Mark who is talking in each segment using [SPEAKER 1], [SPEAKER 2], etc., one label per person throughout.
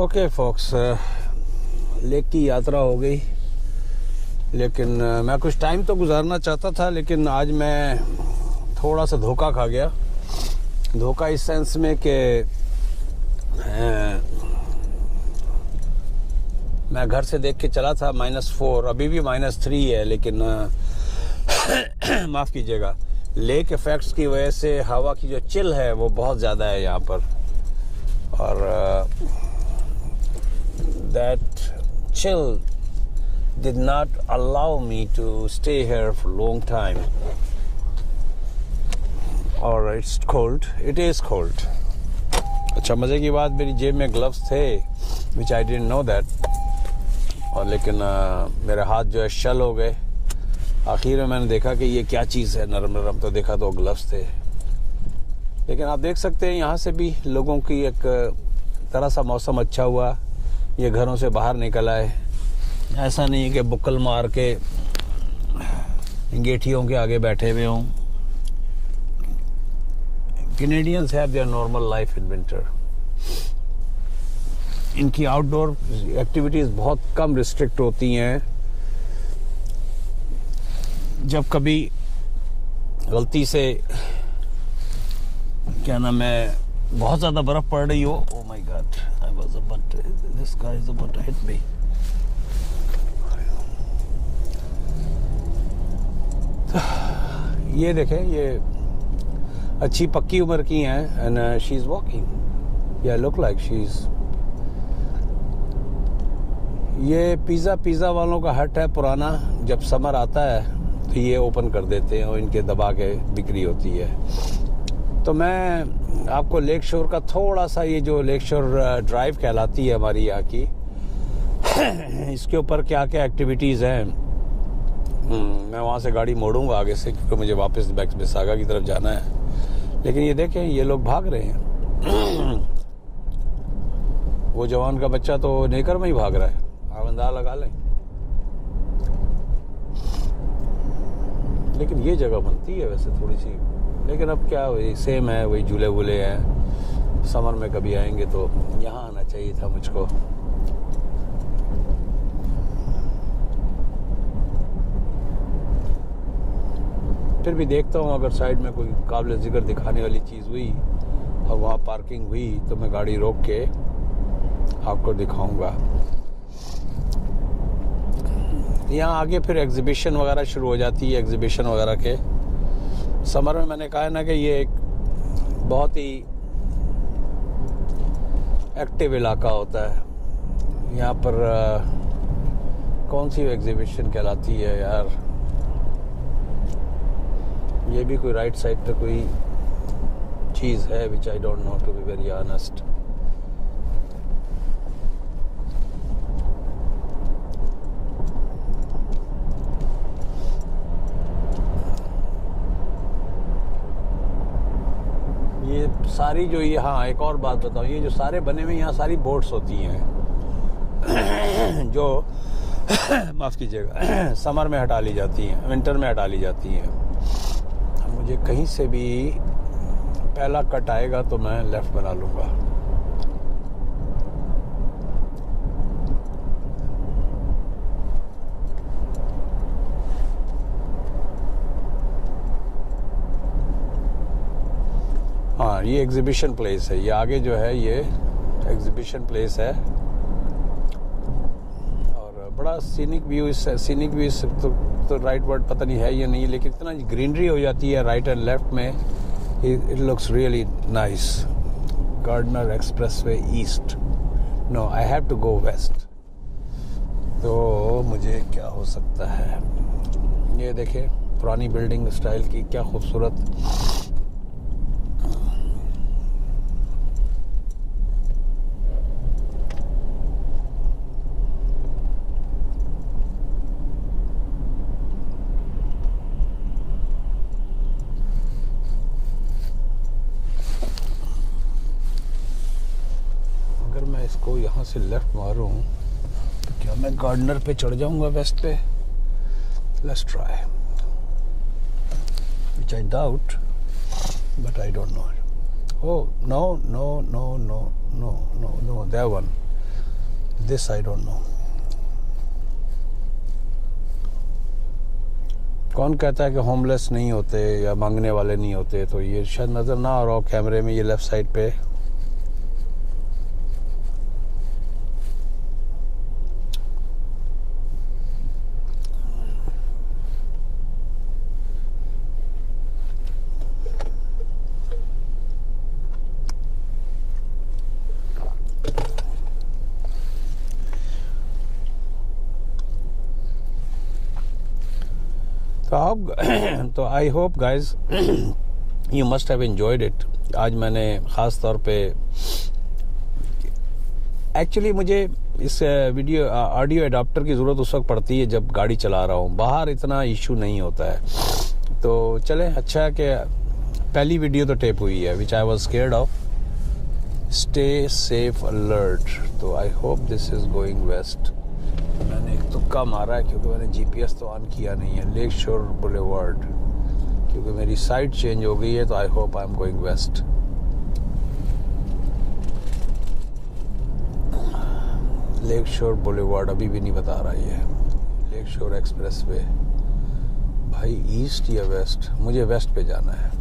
[SPEAKER 1] Okay fox, lake की यात्रा हो गई, लेकिन मैं कुछ टाइम तो गुजारना चाहता था, लेकिन आज मैं थोड़ा सा धोखा खा गया। धोखा इस सेंस में कि मैं घर से देख के चला था -4, अभी भी -3 है, लेकिन माफ़ कीजिएगा, लेक इफेक्ट्स की वजह से हवा की जो चिल है वो बहुत ज़्यादा है यहाँ पर, और that chill did not allow me to stay here for a long time. Or it's cold. It is cold. अच्छा, मज़े की बात, मेरी जेब में ग्लव्स थे, which I didn't know that. और लेकिन मेरे हाथ जो है शल हो गए। आखिर में मैंने देखा कि ये क्या चीज़ है, नरम नरम, तो देखा तो ग्लव्स थे। लेकिन आप देख सकते हैं यहाँ से भी लोगों की एक तरह सा मौसम अच्छा हुआ, ये घरों से बाहर निकल आए। ऐसा नहीं है कि बुक्कल मार के अंगेठियों के आगे बैठे हुए हों। Canadians have their normal life in winter. इनकी आउटडोर एक्टिविटीज़ बहुत कम रिस्ट्रिक्ट होती हैं। जब कभी गलती से क्या नाम है, बहुत ज़्यादा बर्फ़ पड़ रही हो, oh my God, I was about, this guy is about to hit me. ये देखें, ये अच्छी पक्की उम्र की हैं, एंड शी इज़ वॉकिंग, या लुक लाइक शी इज़। ये पिज़्ज़ा वालों का हट है पुराना। जब समर आता है तो ये ओपन कर देते हैं और इनके दबा के बिक्री होती है। तो मैं आपको लेक शोर का थोड़ा सा, ये जो लेक शोर ड्राइव कहलाती है हमारी यहाँ की, इसके ऊपर क्या क्या एक्टिविटीज़ हैं, मैं वहाँ से गाड़ी मोड़ूंगा आगे से, क्योंकि मुझे वापस मिसागा की तरफ जाना है। लेकिन ये देखें, ये लोग भाग रहे हैं। वो जवान का बच्चा तो नेकर में ही भाग रहा है, आप अंदाज़ा लगा लें। लेकिन ये जगह बनती है वैसे थोड़ी सी, लेकिन अब क्या, वही सेम है, वही झूले वूले हैं। समर में कभी आएंगे तो यहाँ आना चाहिए था मुझको। फिर भी देखता हूँ, अगर साइड में कोई काबिल जिक्र दिखाने वाली चीज़ हुई और वहाँ पार्किंग हुई तो मैं गाड़ी रोक के आपको दिखाऊंगा। यहाँ आगे फिर एग्जीबिशन वगैरह शुरू हो जाती है। एग्जीबिशन वगैरह के समर में, मैंने कहा है ना कि ये एक बहुत ही एक्टिव इलाका होता है। यहाँ पर कौन सी एग्जीबिशन कहलाती है यार, ये भी कोई राइट साइड पे कोई चीज़ है, which I don't know, to be very honest. ये सारी जो, ये, हाँ एक और बात बताऊँ, ये जो सारे बने हुए यहाँ सारी बोट्स होती हैं जो माफ़ कीजिएगा, समर में हटा ली जाती हैं, विंटर में हटा ली जाती हैं। मुझे कहीं से भी पहला कट आएगा तो मैं लेफ़्ट बना लूँगा। हाँ, ये एग्जीबिशन प्लेस है, ये आगे जो है ये एग्जीबिशन प्लेस है, और बड़ा सीनिक व्यू, सीनिक व्यू तो राइट वर्ड पता नहीं है या नहीं, लेकिन इतना ग्रीनरी हो जाती है राइट एंड लेफ्ट में, it looks really nice. Gardiner Expressway East, no I have to go west. तो मुझे क्या हो सकता है, ये देखें पुरानी बिल्डिंग स्टाइल की, क्या खूबसूरत। मैं इसको यहाँ से लेफ्ट मारूँ तो क्या मैं गार्डनर पे चढ़ जाऊँगा वेस्ट पे? Let's try, which I doubt, but I don't no. Oh, no, that one. This I don't no. कौन कहता है कि होमलेस नहीं होते या मांगने वाले नहीं होते? तो ये शायद नज़र ना आ रहा हो कैमरे में, ये लेफ़्ट साइड पे। तो I hope guys you must have enjoyed it. आज मैंने ख़ास तौर पे एक्चुअली मुझे इस वीडियो ऑडियो एडाप्टर की ज़रूरत उस वक्त पड़ती है जब गाड़ी चला रहा हूँ, बाहर इतना इशू नहीं होता है। तो चले, अच्छा है कि पहली वीडियो तो टेप हुई है, which I was scared of. Stay safe alert. तो I hope this is going waste. मैंने एक तुक्का मारा है क्योंकि मैंने जीपीएस तो ऑन किया नहीं है। लेक शोर बुलेवार्ड, क्योंकि मेरी साइड चेंज हो गई है, तो I hope I am going west. Lake Shore Boulevard अभी भी नहीं बता रहा ये। लेक शोर एक्सप्रेस वे, भाई ईस्ट या वेस्ट? मुझे वेस्ट पे जाना है।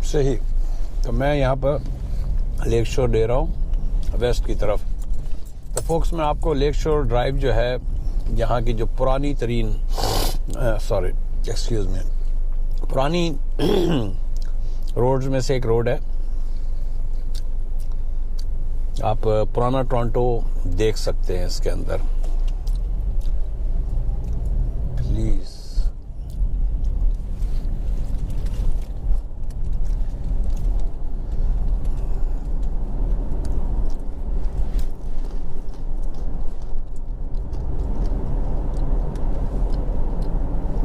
[SPEAKER 1] सही। तो मैं यहाँ पर लेक शोर दे रहा हूँ वेस्ट की तरफ। तो फोक्स में आपको लेक शोर ड्राइव जो है, यहाँ की जो पुरानी तरीन पुरानी रोड्स में से एक रोड है। आप पुराना टोरंटो देख सकते हैं इसके अंदर। प्लीज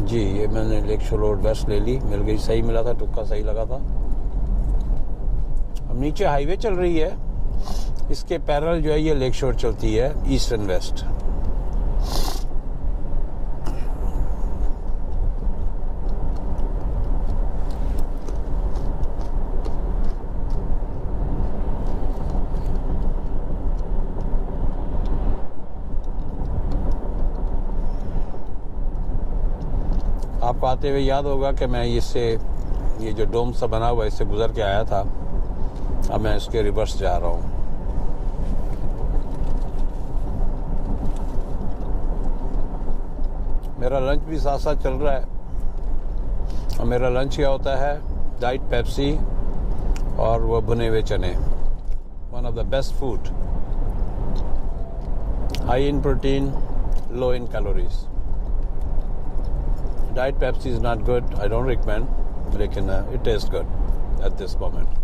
[SPEAKER 1] जी, ये मैंने लेक शोर रोड वेस्ट ले ली, मिल गई, सही मिला था, तुक्का सही लगा था। अब नीचे हाईवे चल रही है, इसके पैरेलल जो है ये लेक शोर चलती है, ईस्ट एंड वेस्ट। आपको आते हुए याद होगा कि मैं ये जो डोम सा बना हुआ है, इससे गुजर के आया था। अब मैं इसके रिवर्स जा रहा हूँ। मेरा लंच भी साथ साथ चल रहा है, और मेरा लंच क्या होता है? डाइट पेप्सी और वो भुने हुए चने। One of the best food, high in protein, low in calories. Diet Pepsi is not good, I don't recommend, लेकिन it tastes good at this moment.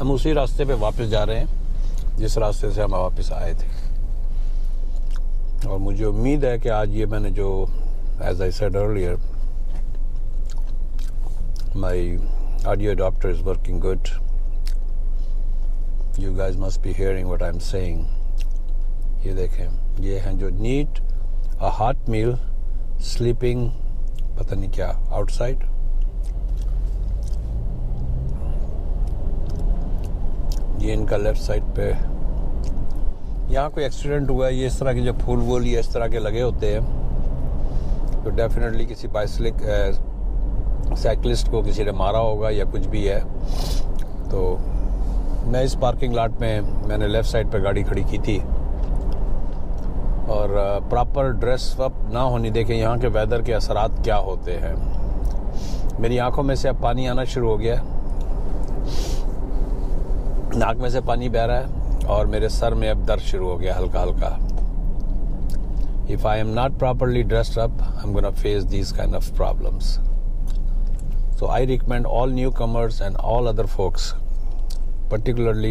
[SPEAKER 1] हम उसी रास्ते पे वापस जा रहे हैं जिस रास्ते से हम वापस आए थे, और मुझे उम्मीद है कि आज ये मैंने जो as I said earlier my audio adapter is working good. You guys must be hearing what I'm saying. ये देखें, ये हैं जो need a hot meal sleeping पता नहीं क्या आउटसाइड। ये इनका लेफ्ट साइड पे यहाँ कोई एक्सीडेंट हुआ है, ये इस तरह के जो फूल वूल ये इस तरह के लगे होते हैं तो डेफिनेटली किसी साइकिलिस्ट को किसी ने मारा होगा या कुछ भी है। तो मैं इस पार्किंग लॉट में मैंने लेफ़्ट साइड पे गाड़ी खड़ी की थी, और प्रॉपर ड्रेस अप ना होने देखें यहाँ के वेदर के असरात क्या होते हैं। मेरी आंखों में से अब पानी आना शुरू हो गया, नाक में से पानी बह रहा है, और मेरे सर में अब दर्द शुरू हो गया हल्का हल्का। If I am not properly dressed up I am gonna face these kind of problems. So I recommend all newcomers and all other folks, particularly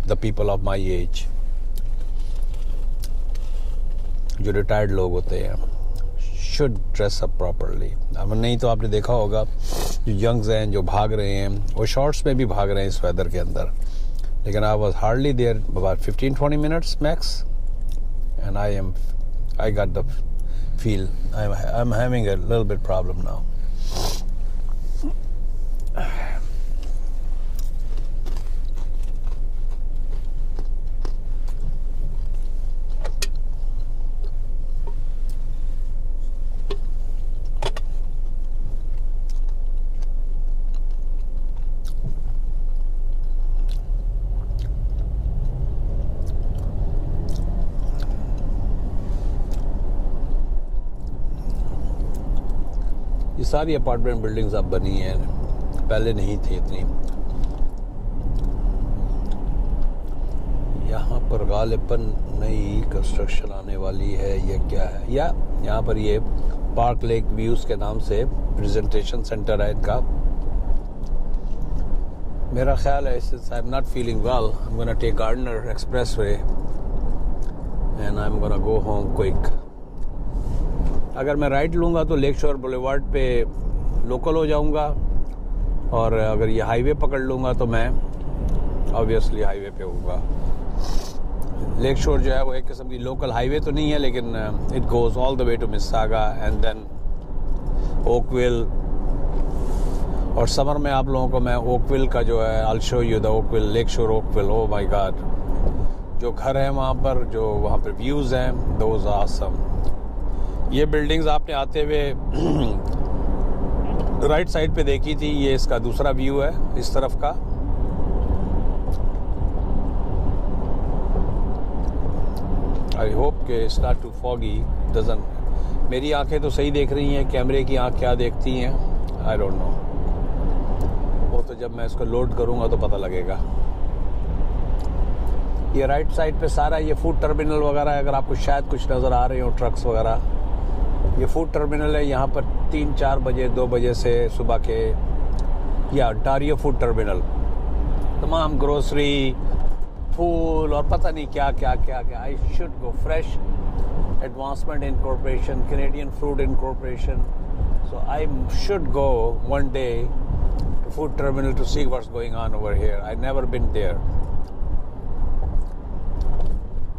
[SPEAKER 1] the people of my age, जो retired लोग होते हैं, should dress up properly। अब नहीं तो आपने देखा होगा जो यंग्स हैं जो भाग रहे हैं वो शॉर्ट्स में भी भाग रहे हैं इस वेदर के अंदर, लेकिन I was hardly there about 15-20 minutes max and I got the feel I'm having a little bit problem now। ये सारी अपार्टमेंट बिल्डिंग्स अब बनी हैं, पहले नहीं थी इतनी। यहाँ पर गालिबन नई कंस्ट्रक्शन आने वाली है, ये क्या है, या यहाँ पर ये पार्क लेक व्यूज के नाम से प्रेजेंटेशन सेंटर है इनका। मेरा ख्याल है since I'm not feeling well, I'm gonna take Gardner Expressway and I'm gonna go home quick। अगर मैं राइट लूँगा तो लेक शोर बुलेवार्ड पे लोकल हो जाऊँगा, और अगर ये हाईवे पकड़ लूँगा तो मैं ऑब्वियसली हाईवे पे होऊंगा। लेक शोर जो है वो एक किस्म की लोकल हाईवे तो नहीं है, लेकिन it goes all the way to Mississauga and then Oakville. और समर में आप लोगों को मैं ओकविल का जो है I'll show you the Oakville, lake शोर ओकविल। ओह माय गॉड, जो घर है वहाँ पर, जो वहाँ पर व्यूज़ हैं, दोज आर ऑसम। ये बिल्डिंग्स आपने आते हुए राइट साइड पे देखी थी, ये इसका दूसरा व्यू है इस तरफ का। आई होप कि it's not too foggy, doesn't. मेरी आंखें तो सही देख रही हैं, कैमरे की आंख क्या देखती हैं आई डोंट नो, वो तो जब मैं इसको लोड करूंगा तो पता लगेगा। ये राइट साइड पे सारा ये फूड टर्मिनल वगैरह है, अगर आपको शायद कुछ नज़र आ रहे हो ट्रक्स वगैरह, ये फूड टर्मिनल है। यहाँ पर 3-4 बजे 2 बजे से सुबह के, या ontario फूड टर्मिनल, तमाम ग्रोसरी, फूल और पता नहीं क्या क्या क्या क्या। I should go fresh advancement incorporation, Canadian fruit incorporation, so I should go one day to food terminal to see what's going on over here। I never been there।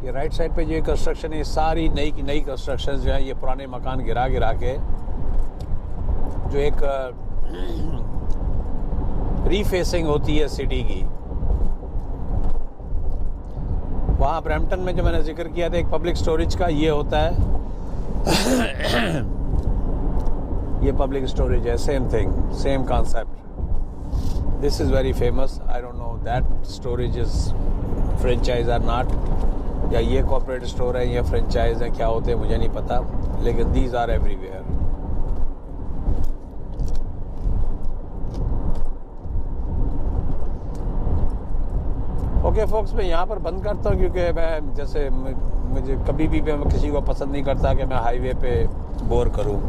[SPEAKER 1] ये right side पे जो construction है, सारी नई construction जो है, ये पुराने मकान गिरा के जो एक रीफेसिंग होती है सिटी की। वहाँ ब्रैम्पटन में जो मैंने जिक्र किया था एक पब्लिक स्टोरेज का, ये होता है ये पब्लिक स्टोरेज है, same thing, same concept. This is very famous. I don't know that storage is franchise or not, या ये कॉर्पोरेट स्टोर है या फ्रेंचाइज है, क्या होते हैं मुझे नहीं पता, लेकिन these are everywhere. Okay folks, मैं यहाँ पर बंद करता हूँ, क्योंकि मैं जैसे मुझे कभी भी मैं किसी को पसंद नहीं करता कि मैं हाईवे पे बोर करूँ,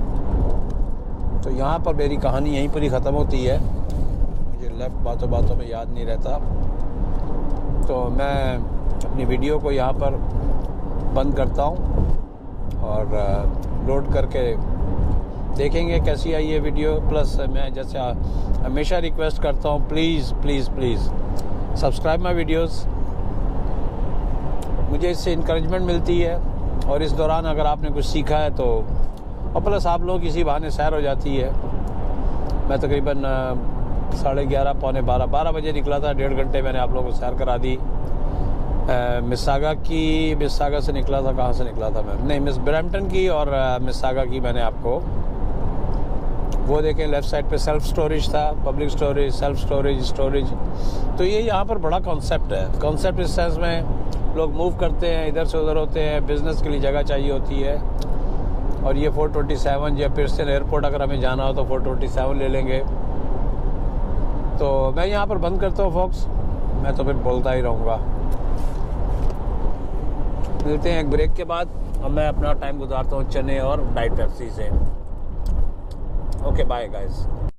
[SPEAKER 1] तो यहाँ पर मेरी कहानी यहीं पर ही ख़त्म होती है। मुझे लेफ्ट बातों में याद नहीं रहता। तो मैं अपनी वीडियो को यहाँ पर बंद करता हूँ और लोड करके देखेंगे कैसी आई ये वीडियो। प्लस मैं जैसे हमेशा रिक्वेस्ट करता हूँ, please please please subscribe my videos. मुझे इससे इंकरेजमेंट मिलती है और इस दौरान अगर आपने कुछ सीखा है तो, और प्लस आप लोगों की इसी बहाने सैर हो जाती है। मैं तकरीबन 11:30 पौने 12 बजे निकला था, 1.5 घंटे मैंने आप लोगों को सैर करा दी। मिसागा से निकला था, कहाँ से निकला था मैं, नहीं मिस ब्रैम्पटन की और मिसागा की मैंने आपको वो देखें लेफ़्ट साइड पे सेल्फ स्टोरेज था, पब्लिक स्टोरेज, सेल्फ स्टोरेज। तो ये यहाँ पर बड़ा कॉन्सेप्ट है। कॉन्सेप्ट इस सेंस में लोग मूव करते हैं, इधर से उधर होते हैं, बिज़नेस के लिए जगह चाहिए होती है। और ये 427 या पियर्सन एयरपोर्ट अगर हमें जाना हो तो 427 ले लेंगे। तो मैं यहाँ पर बंद करता हूँ फॉक्स, मैं तो फिर बोलता ही रहूँगा। मिलते हैं एक ब्रेक के बाद। अब मैं अपना टाइम गुजारता हूँ चने और डाइट पेप्सी से। Okay bye guys.